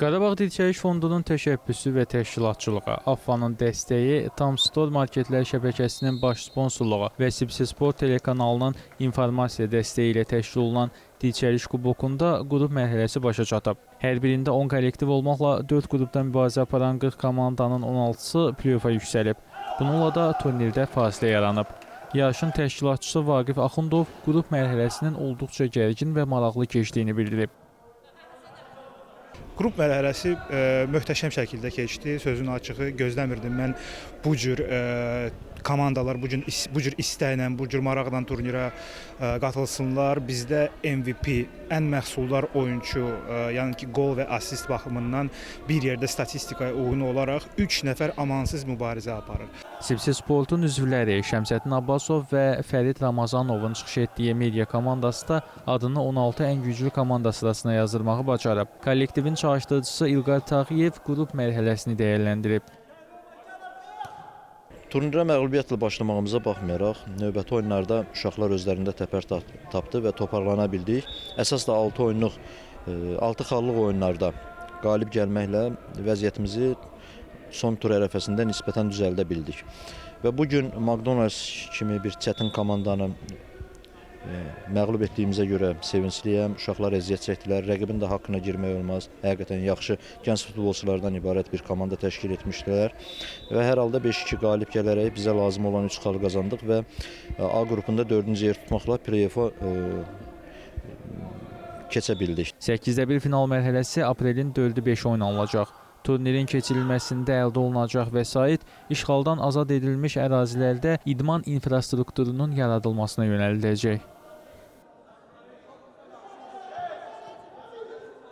Qarabağ Dirçəliş Fondunun təşəbbüsü və təşkilatçılığı, AFFA-nın dəstəyi, Tam Store Marketlər şəbəkəsinin baş sponsorluğu və Sibsi Sport telekanalının informasiya dəstəyi ilə təşkil olunan Dirçəliş Kubokunda qrup mərhələsi başa çatıb. Hər birində 10 kollektiv olmaqla 4 qrupdan mübarizə aparan 40 komandanın 16-sı play-offa yüksəlib. Bununla da turnirdə fasilə yaranıb. Yarışın təşkilatçısı Vaqif Axundov qrup mərhələsinin olduqca gərgin və maraqlı keçdiyini bildirib. Qrup mərhələsi möhtəşəm şəkildə keçdi. Sözün açığı gözləmirdim mən bu cür komandalar bu cür istəklə, bu cür maraqla turnirə qatılsınlar. Bizdə MVP, ən məhsuldar oyunçu, yəni ki, qol və assist baxımından bir yerdə statistikaya uyğun olaraq 3 nəfər amansız mübarizə aparır. Sibsi Sportun üzvləri Şəmsəddin Abbasov və Fərid Ramazanovun çıxış etdiyi media komandası da adını 16 ən güclü komanda sırasına yazdırmağı bacarıb. Kollektivin çağırışdırıcısı İlqar Tağıyev qrup mərhələsini dəyərləndirib. Turnirə məğlubiyyətlə başlamağımıza baxmayaraq, növbəti oyunlarda uşaqlar özlərində təpər tapdı və toparlana bildik. Əsas da 6 oyunluq, 6 xallıq oyunlarda qalib gəlməklə vəziyyətimizi son tur ərəfəsində nisbətən düzəldə bildik. Və bugün McDonald's kimi bir çətin komandanı məğlub etdiyimizə görə sevincliyəm. Uşaqlar əziyyət çəkdilər, rəqibin də haqqına girmək olmaz. Həqiqətən yaxşı gənc futbolçulardan ibarət bir komanda təşkil etmişdilər. Və hər halda 5-2 qalib gələrək bizə lazım olan 3 xal qazandıq və A qrupunda 4-cü yer tutmaqla play-offa keçə bildik. 8-də 1 final mərhələsi aprelin 4-ü 5 oynanılacaq. Turnirin keçirilməsində əldə olunacaq vəsait işğaldan azad edilmiş ərazilərdə idman infrastrukturunun yaradılmasına yönəldiləcək.